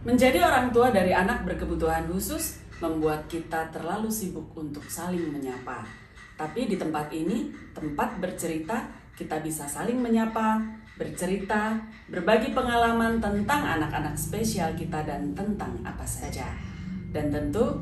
Menjadi orang tua dari anak berkebutuhan khusus membuat kita terlalu sibuk untuk saling menyapa. Tapi di tempat ini, tempat bercerita, kita bisa saling menyapa, bercerita, berbagi pengalaman tentang anak-anak spesial kita dan tentang apa saja. Dan tentu,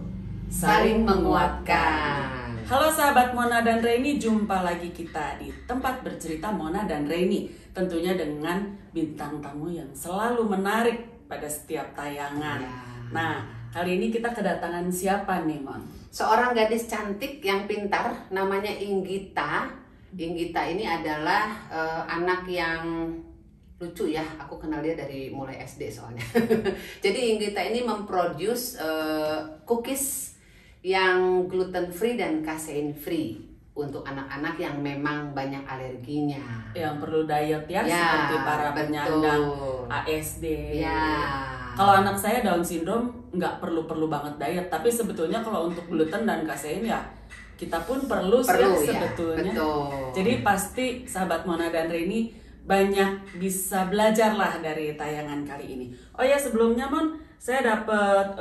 saling menguatkan. Halo sahabat Mona dan Reni, jumpa lagi kita di tempat bercerita Mona dan Reni. Tentunya dengan bintang tamu yang selalu menarik pada setiap tayangan. Nah, kali ini kita kedatangan siapa nih, Mon? Seorang gadis cantik yang pintar, namanya Inggita. Inggita ini adalah anak yang lucu ya. Aku kenal dia dari mulai SD soalnya. Jadi Inggita ini memproduce cookies yang gluten free dan casein free untuk anak-anak yang memang banyak alerginya. Yang perlu diet ya seperti para penyandang ASD. Kalau anak saya Down syndrome nggak perlu banget diet, tapi sebetulnya kalau untuk gluten dan kasein ya kita pun perlu ya sebetulnya. Betul. Jadi pasti sahabat Mona dan Reni banyak bisa belajar lah dari tayangan kali ini. Oh ya, sebelumnya Mon, saya dapat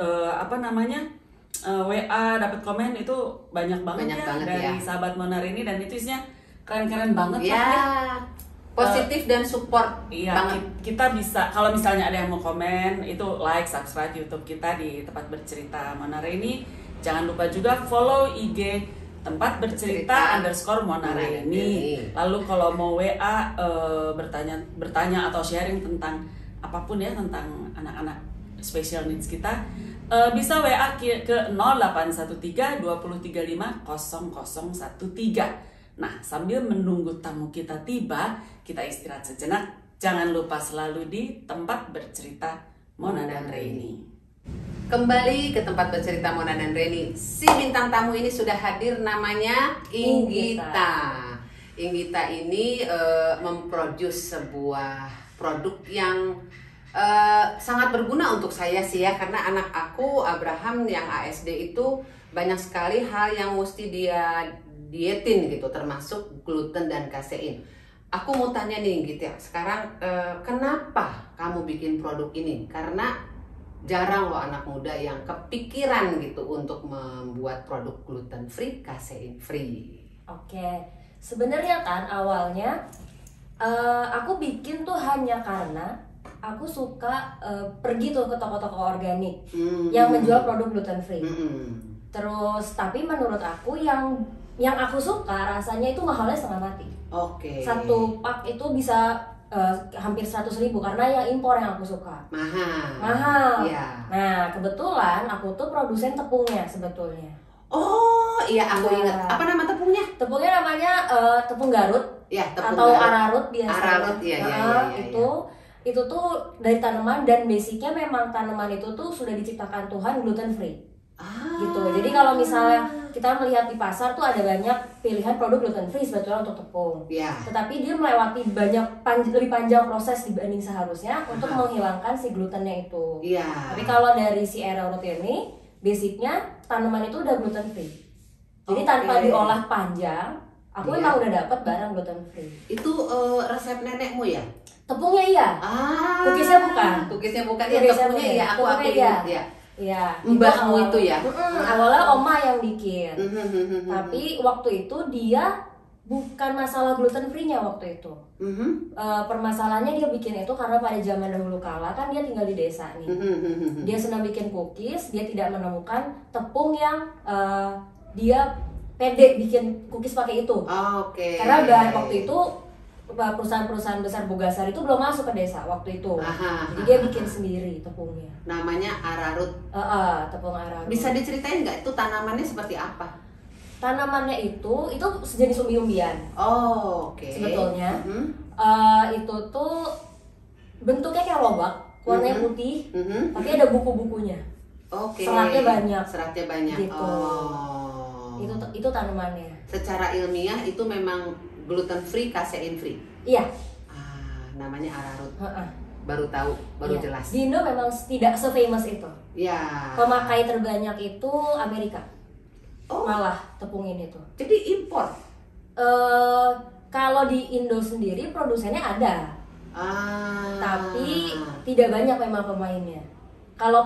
WA, dapat komen itu banyak banget dari sahabat Mona Reni, dan itu isinya keren-keren banget ya. Positif dan support banget. Kita bisa, kalau misalnya ada yang mau komen, itu like, subscribe YouTube kita di tempat bercerita Mona Reni. Jangan lupa juga follow IG tempat bercerita _ Mona Reni. Lalu kalau mau WA bertanya atau sharing tentang apapun ya, tentang anak-anak special needs kita, bisa WA ke 0813 235 0013. Nah, sambil menunggu tamu kita tiba, kita istirahat sejenak. Jangan lupa selalu di tempat bercerita Mona dan Reni. Kembali ke tempat bercerita Mona dan Reni. Si bintang tamu ini sudah hadir, namanya Inggita. Inggita ini memproduce sebuah produk yang sangat berguna untuk saya sih ya, karena anak aku Abraham yang ASD itu banyak sekali hal yang mesti dia dietin gitu, termasuk gluten dan kasein. Aku mau tanya nih gitu ya, sekarang kenapa kamu bikin produk ini? Karena jarang loh anak muda yang kepikiran gitu untuk membuat produk gluten free, kasein free. Oke, sebenarnya kan awalnya aku bikin tuh hanya karena aku suka pergi tuh ke toko-toko organik yang menjual produk gluten free. Terus tapi menurut aku yang aku suka rasanya itu mahalnya setengah mati. Satu pak itu bisa hampir 100.000 karena yang impor yang aku suka. Mahal. Nah, kebetulan aku tuh produsen tepungnya sebetulnya. Oh iya, aku ingat. Apa nama tepungnya? Tepungnya namanya tepung Garut. Atau Ararut biasanya. Ararut, Itu tuh dari tanaman, dan basicnya memang tanaman itu tuh sudah diciptakan Tuhan gluten free. Gitu. Jadi kalau misalnya kita melihat di pasar tuh ada banyak pilihan produk gluten free sebetulnya untuk tepung. Tetapi dia melewati lebih panjang proses dibanding seharusnya untuk menghilangkan si glutennya itu. Tapi kalau dari si Arrowroot ini, basicnya tanaman itu udah gluten free. Jadi tanpa diolah panjang, aku memang udah dapat barang gluten free. Itu resep nenekmu ya? Tepungnya iya. Cookiesnya bukan. Tepungnya iya, aku ingat ya. Iya, mbahmu itu ya. Awalnya oma yang bikin. Tapi waktu itu dia bukan masalah gluten free-nya waktu itu. Permasalahannya dia bikin itu karena pada zaman dahulu kala kan dia tinggal di desa nih. Dia senang bikin cookies, dia tidak menemukan tepung yang dia pede bikin cookies pakai itu. Karena waktu itu perusahaan-perusahaan besar Bogasari itu belum masuk ke desa waktu itu. Jadi dia bikin sendiri tepungnya. Namanya Arrowroot. Tepung Arrowroot. Bisa diceritain nggak itu tanamannya seperti apa? Tanamannya itu sejenis umbi-umbian. Sebetulnya itu tuh bentuknya kayak lobak, warnanya putih, tapi ada buku-bukunya. Oke. Seratnya banyak. Seratnya banyak. Gitu. Oh. Itu tanamannya. Secara ilmiah itu memang gluten free, kasein free. Iya. Namanya ararut. Heeh. Baru tahu, baru Iya. jelas. Di Indo memang tidak se-famous itu. Ya. Pemakai terbanyak itu Amerika. Oh. Malah tepung ini tuh. Jadi impor. Kalau di Indo sendiri produsennya ada, tapi tidak banyak memang pemainnya. Kalau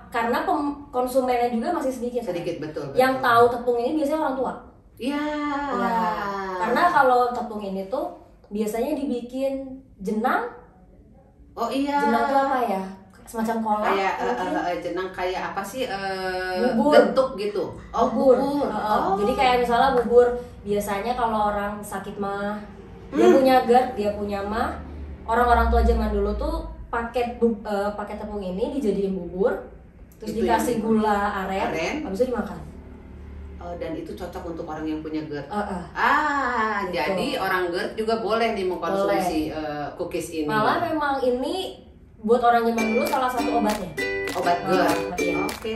karena konsumennya juga masih sedikit. Sedikit, betul. Yang tahu tepung ini biasanya orang tua. Iya. Ya, karena kalau tepung ini tuh biasanya dibikin jenang. Oh iya. Jenang itu apa ya? Semacam kolak. Kayak jenang kayak apa sih? Bubur. Bentuk gitu. Oh, bubur. Oh. Jadi kayak misalnya bubur biasanya kalau orang sakit mah, dia punya GERD, dia punya mah, orang-orang tua zaman dulu tuh pakai tepung ini dijadiin bubur, terus Itu dikasih yang gula aren, habis itu dimakan. Dan itu cocok untuk orang yang punya GERD. Gitu. Jadi orang GERD juga boleh nih mengkonsumsi cookies ini. Malah memang ini buat orang zaman dulu salah satu obatnya. Obat GERD. Iya. Oke.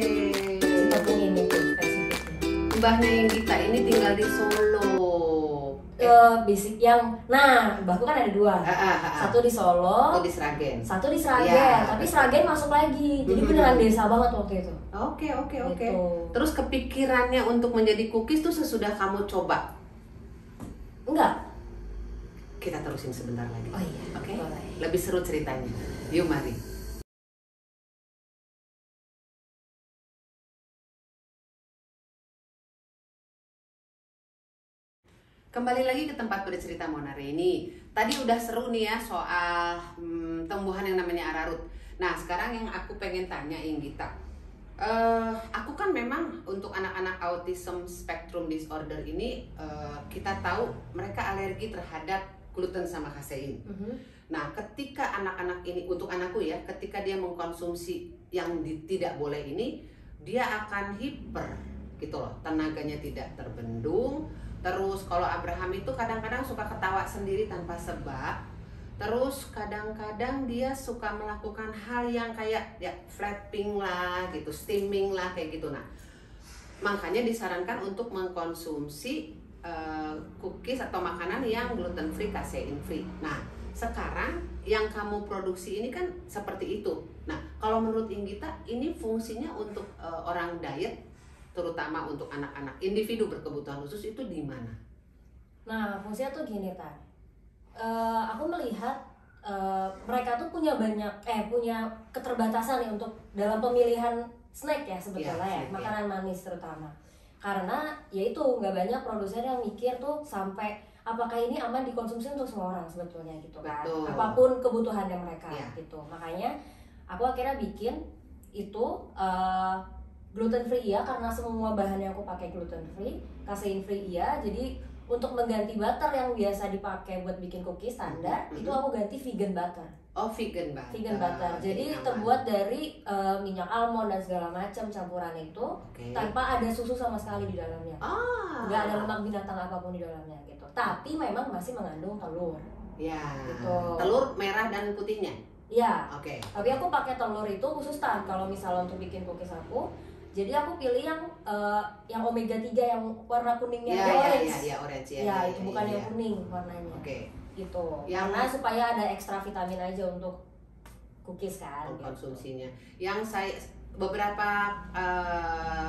Si tepung ini tuh spesifiknya. Mbahnya yang kita ini tinggal di Solo. Basic mbahku kan ada dua. Satu di Solo, Atau di Sragen. satu di Sragen, Ya, tapi Sragen masuk lagi. Jadi beneran desa banget waktu itu. Oke. Gitu. Terus kepikirannya untuk menjadi cookies tuh sesudah kamu coba? Enggak. Kita terusin sebentar lagi. Oh iya. Oke. Boleh. Lebih seru ceritanya. Yuk mari. Kembali lagi ke tempat bercerita Mona Reni. Tadi udah seru nih ya soal tumbuhan yang namanya ararut. Nah sekarang yang aku pengen tanya Inggita, aku kan memang untuk anak-anak autism spectrum disorder ini kita tahu mereka alergi terhadap gluten sama kasein. Nah ketika anak-anak ini, untuk anakku ya, ketika dia mengkonsumsi yang tidak boleh ini, dia akan hiper gitu loh, tenaganya tidak terbendung. Terus kalau Abraham itu kadang-kadang suka ketawa sendiri tanpa sebab. Terus kadang-kadang dia suka melakukan hal yang kayak ya flapping lah gitu, steaming lah kayak gitu. Nah, makanya disarankan untuk mengkonsumsi cookies atau makanan yang gluten free, kasein free. Nah, sekarang yang kamu produksi ini kan seperti itu. Nah, kalau menurut Inggita ini fungsinya untuk orang diet, terutama untuk anak-anak individu berkebutuhan khusus itu di mana? Nah, fungsinya tuh gini Tan. Aku melihat mereka tuh punya keterbatasan nih untuk dalam pemilihan snack ya sebetulnya ya, makanan manis terutama. Karena ya itu nggak banyak produsen yang mikir tuh sampai apakah ini aman dikonsumsi untuk semua orang sebetulnya gitu kan. Betul. Apapun kebutuhannya mereka gitu. Makanya aku akhirnya bikin itu gluten free ya, karena semua bahan yang aku pakai gluten free, kasein free iya. Jadi untuk mengganti butter yang biasa dipakai buat bikin cookies standar, itu aku ganti vegan butter. Oh, vegan butter. Vegan butter. Jadi terbuat dari minyak almond dan segala macam campuran itu, tanpa ada susu sama sekali di dalamnya. Nggak ada lemak binatang apapun di dalamnya gitu. Tapi memang masih mengandung telur. Ya. Gitu. Telur merah dan putihnya. Iya. Oke. Tapi aku pakai telur itu khusus kalau misalnya untuk bikin cookies aku. Jadi aku pilih yang omega 3 yang warna kuningnya orange. Ya, orange ya. Ya, itu bukan yang kuning warnanya. Oke. Gitu. Yang Karena supaya ada ekstra vitamin aja untuk cookies kan. Konsumsinya. Yang saya beberapa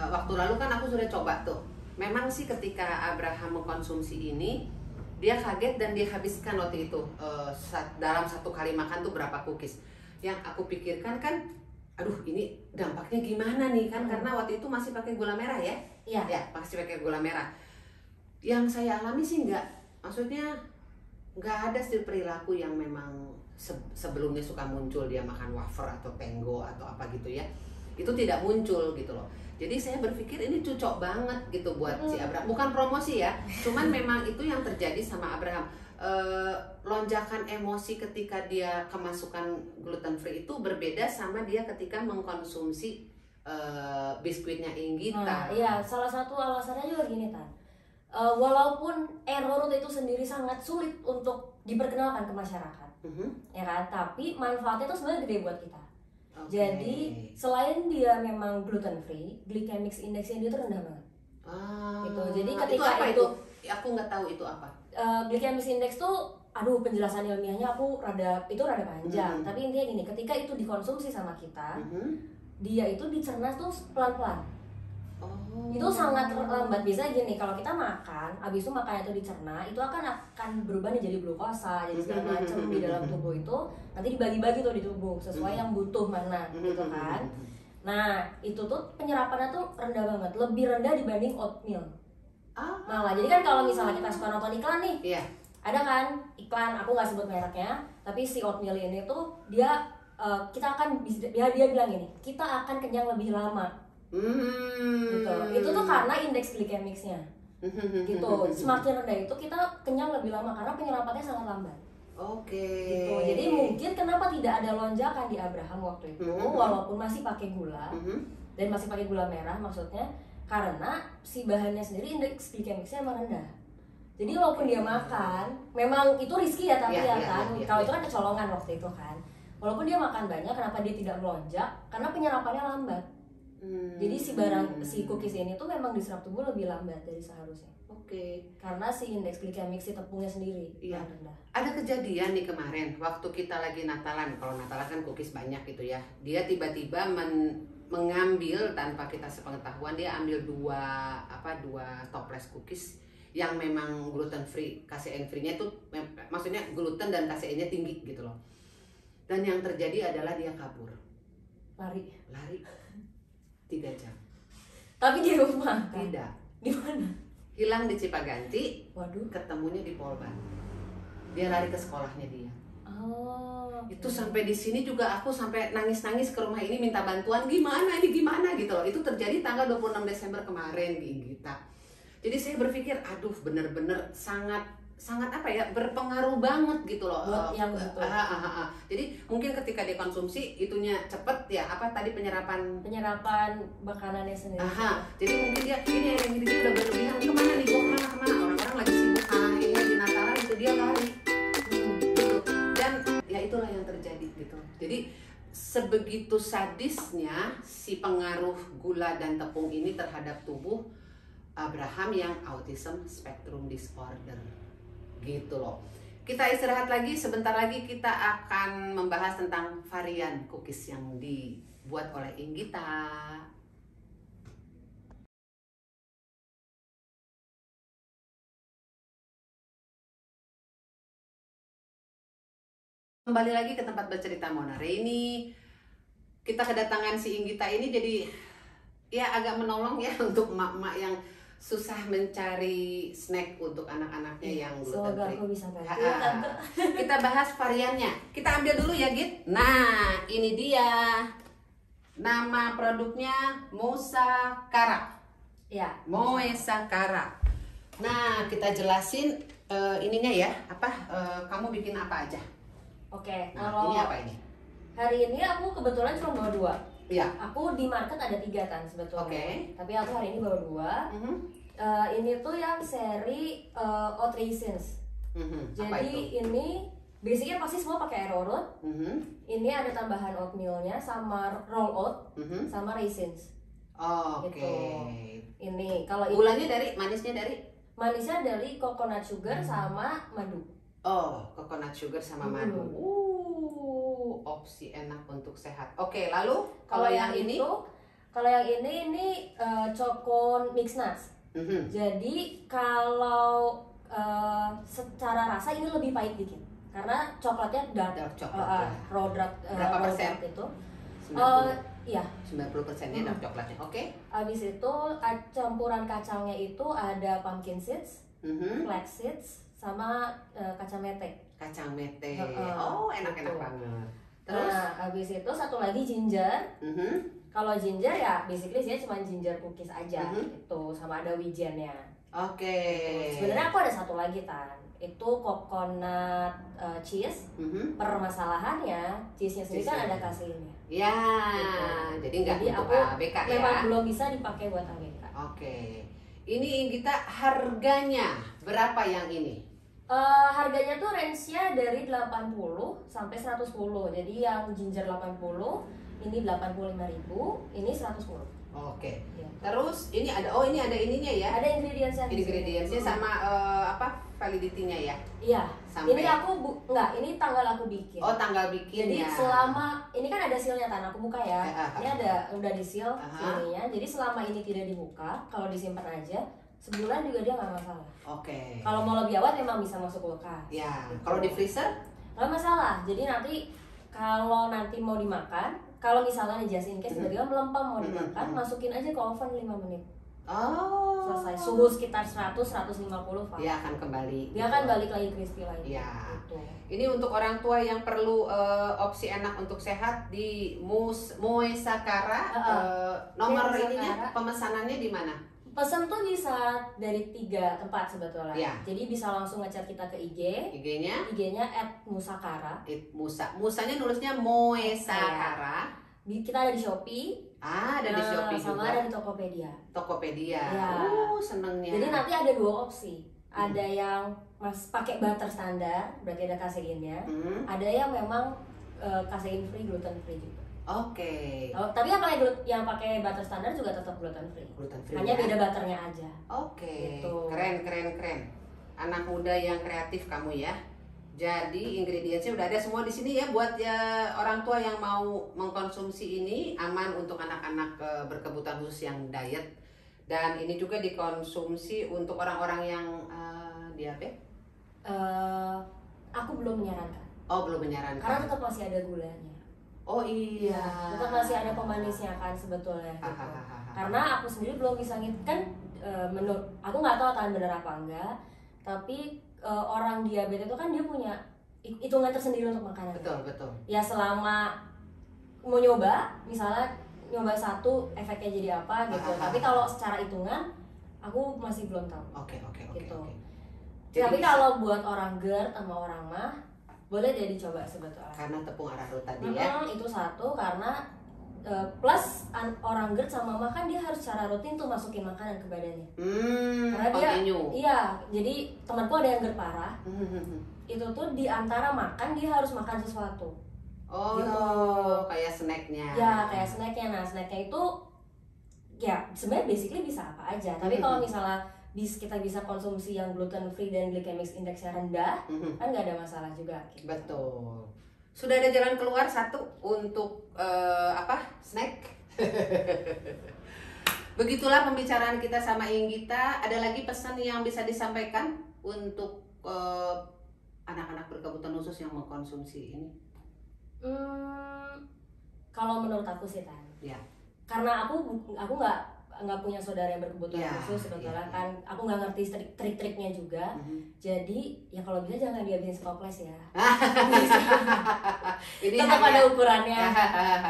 waktu lalu kan aku sudah coba tuh. Memang sih ketika Abraham mengkonsumsi ini, dia kaget dan dia habiskan waktu itu dalam satu kali makan tuh berapa cookies. Yang aku pikirkan kan, aduh ini dampaknya gimana nih kan, karena waktu itu masih pakai gula merah ya. Iya. Ya, masih pakai gula merah. Yang saya alami sih maksudnya nggak ada stil perilaku yang memang sebelumnya suka muncul dia makan wafer atau Tango atau apa gitu ya. Itu tidak muncul gitu loh. Jadi saya berpikir ini cocok banget gitu buat si Abraham. Bukan promosi ya, cuman memang itu yang terjadi sama Abraham. Lonjakan emosi ketika dia kemasukan gluten free itu berbeda sama dia ketika mengkonsumsi biskuitnya Inggita. Nah, iya, salah satu alasannya juga gini Tan. Walaupun arrowroot itu sendiri sangat sulit untuk diperkenalkan ke masyarakat, ya kan? Tapi manfaatnya itu sebenarnya gede buat kita. Jadi selain dia memang gluten free, glycemic indexnya dia tuh rendah banget. Gitu. Jadi ketika itu aku nggak tahu itu apa. Glycemic index tuh, aduh penjelasan ilmiahnya aku rada panjang. Tapi intinya gini, ketika itu dikonsumsi sama kita, dia itu dicerna tuh pelan-pelan. Itu sangat lambat. Biasanya gini, kalau kita makan, abis itu makannya itu dicerna, itu akan berubah nih jadi glukosa, jadi segala macam di dalam tubuh itu nanti dibagi-bagi tuh di tubuh sesuai yang butuh mana, gitu kan. Nah, itu tuh penyerapannya tuh rendah banget, lebih rendah dibanding oatmeal. Malah, jadi kan kalau misalnya kita suka nonton iklan nih, ada kan iklan, aku nggak sebut mereknya, tapi si oatmeal ini tuh dia dia bilang gini, kita akan kenyang lebih lama. Gitu. Itu tuh karena indeks glikemiknya. Gitu. Semakin rendah itu kita kenyang lebih lama karena penyerapannya sangat lambat. Gitu. Jadi mungkin kenapa tidak ada lonjakan di Abraham waktu itu, walaupun masih pakai gula dan masih pakai gula merah maksudnya, karena si bahannya sendiri indeks glikemiknya emang rendah. Jadi walaupun dia makan, memang itu risky ya tapi kalau itu kan kecolongan waktu itu kan. Walaupun dia makan banyak, kenapa dia tidak melonjak? Karena penyerapannya lambat. Jadi si cookies ini tuh memang diserap tubuh lebih lambat dari seharusnya. Karena si indeks glikemik si tepungnya sendiri rendah. Ada kejadian nih kemarin waktu kita lagi Natalan. Kalau Natalan kan cookies banyak gitu ya. Dia tiba-tiba mengambil tanpa kita sepengetahuan, dia ambil dua toples cookies yang memang gluten free, casein free-nya tuh maksudnya gluten dan caseinnya tinggi gitu loh. Dan yang terjadi adalah dia kabur. Lari 3 jam. Tapi di rumah kan? Tidak. Di mana? Hilang di Cipaganti. Waduh. Ketemunya di Polban. Dia lari ke sekolahnya dia. Itu sampai di sini juga aku sampai nangis-nangis ke rumah ini minta bantuan gimana gitu loh. Itu terjadi tanggal 26 Desember kemarin di Inggita. Jadi saya berpikir aduh bener-bener sangat apa ya, berpengaruh banget gitu loh. Yang betul. Jadi mungkin ketika dikonsumsi itunya cepet ya, penyerapan makanannya sendiri. Jadi mungkin dia ini yang gini udah berlebihan, kemana nih gua kemana orang-orang lagi sibuk ini di Natalan itu dia lari gitu. Dan ya itulah yang terjadi gitu. Jadi sebegitu sadisnya si pengaruh gula dan tepung ini terhadap tubuh Abraham yang autism spectrum disorder gitu loh. Kita istirahat lagi, sebentar lagi kita akan membahas tentang varian cookies yang dibuat oleh Inggita. Kembali lagi ke tempat bercerita Mona Raini. Kita kedatangan si Inggita ini jadi ya agak menolong ya untuk emak-emak yang susah mencari snack untuk anak-anaknya yang gluten free. Aku bisa bantu. Kita bahas variannya. Kita ambil dulu ya, Git. Nah, ini dia. Nama produknya Mosakara. Ya. Mosakara. Nah, kita jelasin ininya ya. Kamu bikin apa aja? Oke. Nah, kalau ini apa ini? Hari ini aku kebetulan cuma bawa 2. Iya. Aku di market ada 3 kan sebetulnya. Tapi aku hari ini bawa 2. Ini tuh yang seri oat raisins. Jadi ini basicnya pasti semua pakai arrowroot. Ini ada tambahan oatmealnya sama roll oat sama raisins. Gitu. Ini kalau gulanya manisnya dari coconut sugar sama madu. Coconut sugar sama madu. Opsi enak untuk sehat. Oke, lalu kalau yang ini? Kalau yang ini choco mix nuts. Jadi kalau secara rasa ini lebih pahit dikit karena coklatnya dark coklat. Berapa persen? Itu 90. Iya. 90%-nya dark coklatnya. Oke. Abis itu campuran kacangnya itu ada pumpkin seeds, flax seeds, sama kacang mete. Kacang mete. Enak-enak banget. Terus? Abis itu satu lagi ginger. Kalau ginger ya basically dia cuma ginger cookies aja gitu, sama ada wijennya. Oke. Sebenarnya aku ada satu lagi Tan. Itu coconut cheese. Permasalahannya cheese-nya sendiri kan ada kaseinnya. Ya, gitu. Jadi nggak untuk ABK ya. Memang belum bisa dipakai buat ABK. Oke. Ini kita harganya berapa yang ini? Harganya tuh range-nya dari 80 sampai 110. Jadi yang ginger 80, ini 85.000, ini 110. Oke. Ya. Terus ini ada ininya ya. Ada ingredientsnya. Ingredientsnya sama validity-nya ya. Iya. Sampai- Ini aku ini tanggal aku bikin. Oh, tanggal bikin Jadi ya. selama ini kan ada sealnya aku buka ya. Ah. Ini udah di seal ininya. Jadi selama ini tidak dibuka, kalau disimpan aja sebulan juga dia nggak masalah. Oke. Kalau mau lebih awet memang bisa masuk kulkas. Ya, Gitu. kalau di freezer? Nggak masalah. Jadi nanti kalau nanti mau dimakan, kalau misalnya nih just in case tiba-tiba melempem mau dimakan, masukin aja ke oven 5 menit. Oh. Selesai. Suhu sekitar 100-150 Fahrenheit. Dia akan kembali. Dia akan balik lagi crispy lagi. Iya. Gitu. Ini untuk orang tua yang perlu opsi enak untuk sehat di Moe Sakara. Nomor Moe ininya Sakara. pemesanannya di mana? Pesan tuh bisa dari 3 tempat sebetulnya. Ya. Jadi bisa langsung ngechat kita ke IG. IG-nya? IG-nya @musakara. Musanya nulisnya Moe Sakara. Kita ada di Shopee. Ada di Shopee sama juga. ada di Tokopedia. Tokopedia. Ya. Senengnya. Jadi nanti ada 2 opsi. Ada yang pakai butter standar, berarti ada kaseinnya. Ada yang memang kasein free, gluten free juga. Oke. Oh, tapi yang pakai butter standar juga tetap gluten free. Gluten free. Hanya ya? beda butternya aja. Oke. Gitu. Keren. Anak muda yang kreatif kamu ya. Jadi ingredientsnya udah ada semua di sini ya buat ya orang tua yang mau mengkonsumsi ini, aman untuk anak-anak berkebutuhan khusus yang diet. Dan ini juga dikonsumsi untuk orang-orang yang diabetes. Aku belum menyarankan. Oh, belum menyarankan. Karena tetap masih ada gulanya. Oh iya. Tetap masih ada pemanisnya kan sebetulnya. Gitu. Karena aku sendiri belum bisa kan menurut aku nggak tahu tahan bener apa enggak. Tapi orang diabetes itu kan dia punya hitungan tersendiri untuk makanan. Betul. Ya selama mau nyoba, misalnya nyoba satu efeknya jadi apa gitu. Tapi kalau secara hitungan aku masih belum tahu. Oke. Gitu. Jadi Tapi kalau buat orang GERD sama orang mah boleh deh dicoba sebetulnya. karena tepung arahut tadi ya. Itu satu karena plus orang GERD sama mah kan dia harus secara rutin tuh masukin makanan ke badannya. Karena Continue. iya, jadi temanku ada yang GERD parah. Itu tuh di antara makan dia harus makan sesuatu. Oh, Gitu. kayak snacknya. Ya kayak snacknya. Nah snacknya itu ya sebenarnya basically bisa apa aja. Tapi kalau misalnya kita bisa konsumsi yang gluten free dan glycemic indexnya rendah, kan nggak ada masalah juga. Gitu. Betul. Sudah ada jalan keluar satu untuk snack. Begitulah pembicaraan kita sama Inggita. Ada lagi pesan yang bisa disampaikan untuk anak-anak berkebutuhan khusus yang mengkonsumsi ini? Kalau menurut aku sih Tan, Ya. karena aku nggak punya saudara yang berkebutuhan Ya, khusus sebetulnya ya. kan, aku nggak ngerti trik-triknya juga. Jadi ya kalau bisa jangan dihabisin toples ya. Ini Tetap hanya- ada ukurannya,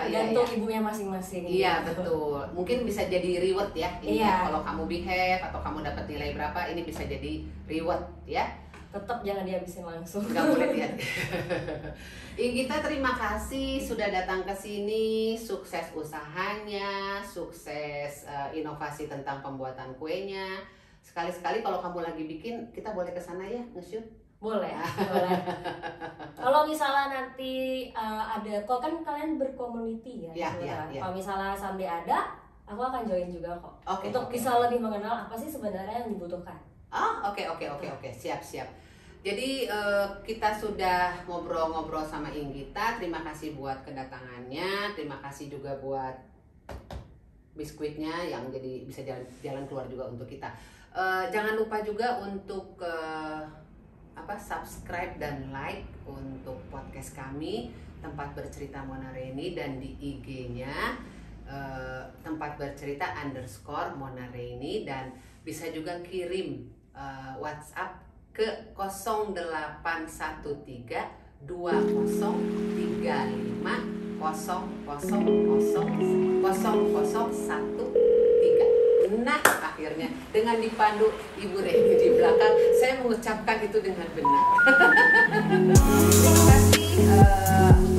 tergantung Iya. ibunya masing-masing. Iya gitu. betul. Mungkin bisa jadi reward ya. Ini Iya. kalau kamu behave atau kamu dapat nilai berapa, ini bisa jadi reward ya. Tetap jangan dihabisin langsung. Nggak boleh lihat. Inggita terima kasih sudah datang ke sini. Sukses usahanya, sukses inovasi tentang pembuatan kuenya. Sekali-sekali kalau kamu lagi bikin, kita boleh ke sana ya nge-shoot. Boleh. Kalau misalnya nanti ada, kalau kan kalian berkomuniti ya, Iya, gitu iya, kan. iya. Kalau misalnya someday ada, aku akan join juga kok. Oke, Untuk oke. bisa lebih mengenal apa sih sebenarnya yang dibutuhkan. Oke. Siap. Jadi kita sudah ngobrol-ngobrol sama Inggita. Terima kasih buat kedatangannya. Terima kasih juga buat biskuitnya yang jadi bisa jalan keluar juga untuk kita. Jangan lupa juga untuk subscribe dan like untuk podcast kami Tempat Bercerita Mona Reni, dan di IG-nya Tempat Bercerita _Mona Reni, dan bisa juga kirim WhatsApp ke 0813 2035 000013. Nah, akhirnya dengan dipandu Ibu Reni di belakang, saya mengucapkan itu dengan benar. Terima kasih.